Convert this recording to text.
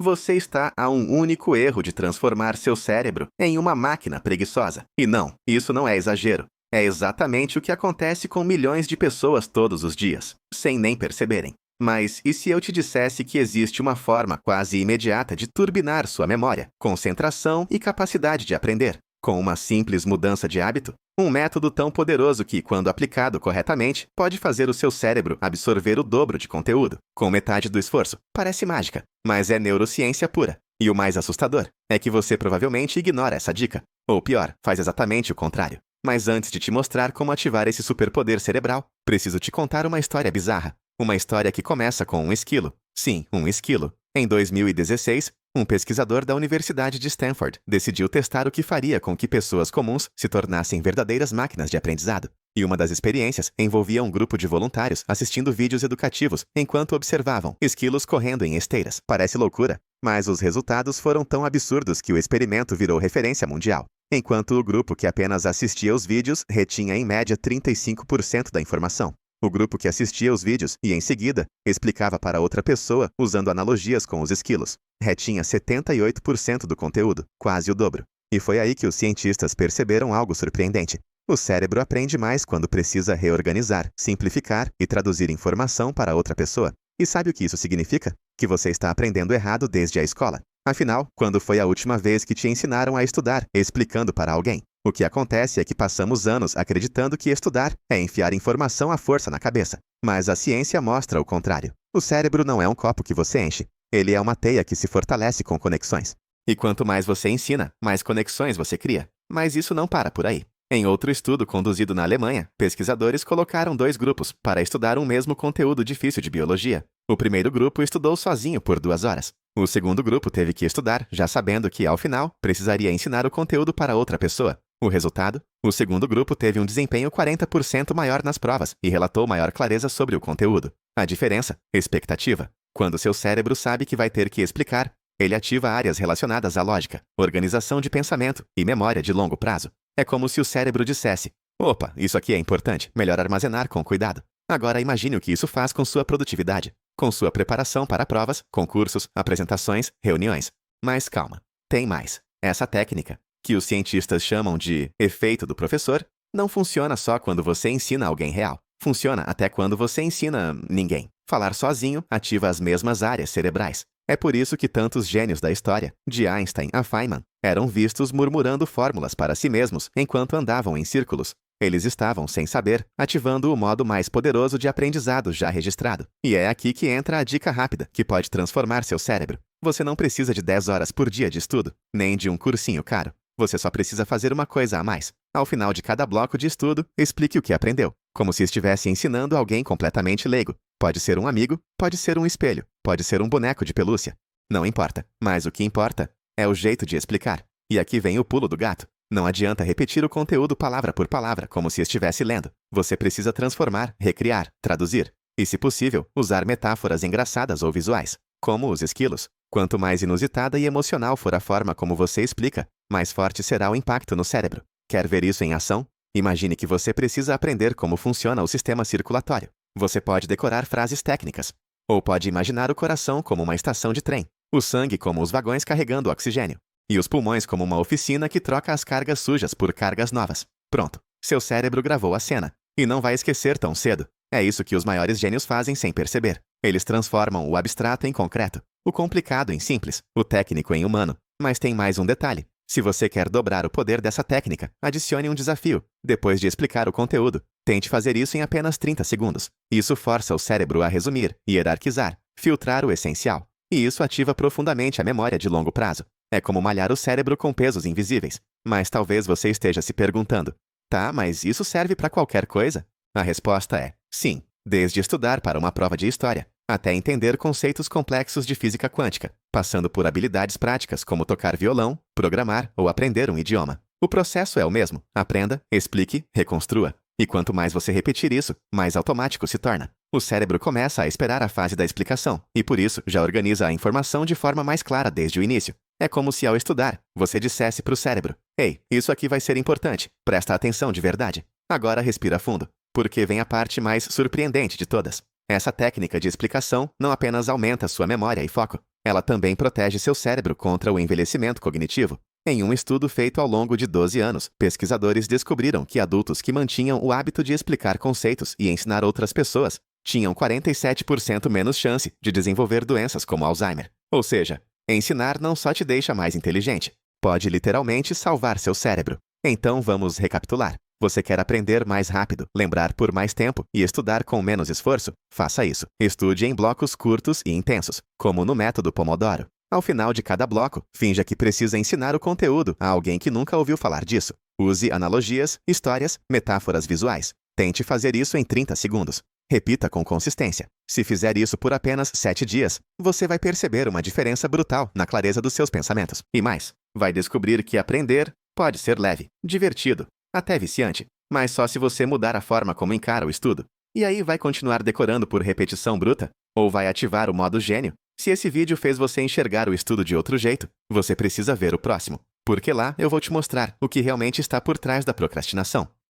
Você está a um único erro de transformar seu cérebro em uma máquina preguiçosa. E não, isso não é exagero. É exatamente o que acontece com milhões de pessoas todos os dias, sem nem perceberem. Mas e se eu te dissesse que existe uma forma quase imediata de turbinar sua memória, concentração e capacidade de aprender, com uma simples mudança de hábito? Um método tão poderoso que, quando aplicado corretamente, pode fazer o seu cérebro absorver o dobro de conteúdo, com metade do esforço. Parece mágica, mas é neurociência pura. E o mais assustador é que você provavelmente ignora essa dica. Ou pior, faz exatamente o contrário. Mas antes de te mostrar como ativar esse superpoder cerebral, preciso te contar uma história bizarra. Uma história que começa com um esquilo. Sim, um esquilo. Em 2016, um pesquisador da Universidade de Stanford decidiu testar o que faria com que pessoas comuns se tornassem verdadeiras máquinas de aprendizado. E uma das experiências envolvia um grupo de voluntários assistindo vídeos educativos enquanto observavam esquilos correndo em esteiras. Parece loucura, mas os resultados foram tão absurdos que o experimento virou referência mundial. Enquanto o grupo que apenas assistia os vídeos retinha em média 35% da informação. O grupo que assistia os vídeos e, em seguida, explicava para outra pessoa usando analogias com os esquilos, retinha 78% do conteúdo, quase o dobro. E foi aí que os cientistas perceberam algo surpreendente. O cérebro aprende mais quando precisa reorganizar, simplificar e traduzir informação para outra pessoa. E sabe o que isso significa? Que você está aprendendo errado desde a escola. Afinal, quando foi a última vez que te ensinaram a estudar, explicando para alguém? O que acontece é que passamos anos acreditando que estudar é enfiar informação à força na cabeça. Mas a ciência mostra o contrário. O cérebro não é um copo que você enche. Ele é uma teia que se fortalece com conexões. E quanto mais você ensina, mais conexões você cria. Mas isso não para por aí. Em outro estudo conduzido na Alemanha, pesquisadores colocaram 2 grupos para estudar um mesmo conteúdo difícil de biologia. O primeiro grupo estudou sozinho por 2 horas. O segundo grupo teve que estudar, já sabendo que, ao final, precisaria ensinar o conteúdo para outra pessoa. O resultado? O segundo grupo teve um desempenho 40% maior nas provas e relatou maior clareza sobre o conteúdo. A diferença? Expectativa. Quando seu cérebro sabe que vai ter que explicar, ele ativa áreas relacionadas à lógica, organização de pensamento e memória de longo prazo. É como se o cérebro dissesse: opa, isso aqui é importante, melhor armazenar com cuidado. Agora imagine o que isso faz com sua produtividade, com sua preparação para provas, concursos, apresentações, reuniões. Mas calma, tem mais. Essa técnica, que os cientistas chamam de efeito do professor, não funciona só quando você ensina alguém real. Funciona até quando você ensina ninguém. Falar sozinho ativa as mesmas áreas cerebrais. É por isso que tantos gênios da história, de Einstein a Feynman, eram vistos murmurando fórmulas para si mesmos enquanto andavam em círculos. Eles estavam, sem saber, ativando o modo mais poderoso de aprendizado já registrado. E é aqui que entra a dica rápida, que pode transformar seu cérebro. Você não precisa de 10 horas por dia de estudo, nem de um cursinho caro. Você só precisa fazer uma coisa a mais. Ao final de cada bloco de estudo, explique o que aprendeu, como se estivesse ensinando alguém completamente leigo. Pode ser um amigo, pode ser um espelho, pode ser um boneco de pelúcia. Não importa, mas o que importa é o jeito de explicar. E aqui vem o pulo do gato. Não adianta repetir o conteúdo palavra por palavra, como se estivesse lendo. Você precisa transformar, recriar, traduzir. E, se possível, usar metáforas engraçadas ou visuais, como os esquilos. Quanto mais inusitada e emocional for a forma como você explica, mais forte será o impacto no cérebro. Quer ver isso em ação? Imagine que você precisa aprender como funciona o sistema circulatório. Você pode decorar frases técnicas. Ou pode imaginar o coração como uma estação de trem, o sangue como os vagões carregando oxigênio, e os pulmões como uma oficina que troca as cargas sujas por cargas novas. Pronto, seu cérebro gravou a cena. E não vai esquecer tão cedo. É isso que os maiores gênios fazem sem perceber. Eles transformam o abstrato em concreto, o complicado em simples, o técnico em humano. Mas tem mais um detalhe. Se você quer dobrar o poder dessa técnica, adicione um desafio. Depois de explicar o conteúdo, tente fazer isso em apenas 30 segundos. Isso força o cérebro a resumir, hierarquizar, filtrar o essencial. E isso ativa profundamente a memória de longo prazo. É como malhar o cérebro com pesos invisíveis. Mas talvez você esteja se perguntando: tá, mas isso serve para qualquer coisa? A resposta é sim, desde estudar para uma prova de história, até entender conceitos complexos de física quântica, passando por habilidades práticas como tocar violão, programar ou aprender um idioma. O processo é o mesmo: aprenda, explique, reconstrua. E quanto mais você repetir isso, mais automático se torna. O cérebro começa a esperar a fase da explicação, e por isso já organiza a informação de forma mais clara desde o início. É como se, ao estudar, você dissesse para o cérebro: ei, isso aqui vai ser importante, presta atenção de verdade. Agora respira fundo, porque vem a parte mais surpreendente de todas. Essa técnica de explicação não apenas aumenta sua memória e foco, Ela também protege seu cérebro contra o envelhecimento cognitivo. Em um estudo feito ao longo de 12 anos, pesquisadores descobriram que adultos que mantinham o hábito de explicar conceitos e ensinar outras pessoas tinham 47% menos chance de desenvolver doenças como Alzheimer. Ou seja, ensinar não só te deixa mais inteligente, pode literalmente salvar seu cérebro. Então vamos recapitular. Você quer aprender mais rápido, lembrar por mais tempo e estudar com menos esforço? Faça isso. Estude em blocos curtos e intensos, como no método Pomodoro. Ao final de cada bloco, finja que precisa ensinar o conteúdo a alguém que nunca ouviu falar disso. Use analogias, histórias, metáforas visuais. Tente fazer isso em 30 segundos. Repita com consistência. Se fizer isso por apenas 7 dias, você vai perceber uma diferença brutal na clareza dos seus pensamentos. E mais, vai descobrir que aprender pode ser leve, divertido, até viciante, mas só se você mudar a forma como encara o estudo. E aí vai continuar decorando por repetição bruta? Ou vai ativar o modo gênio? Se esse vídeo fez você enxergar o estudo de outro jeito, você precisa ver o próximo, porque lá eu vou te mostrar o que realmente está por trás da procrastinação.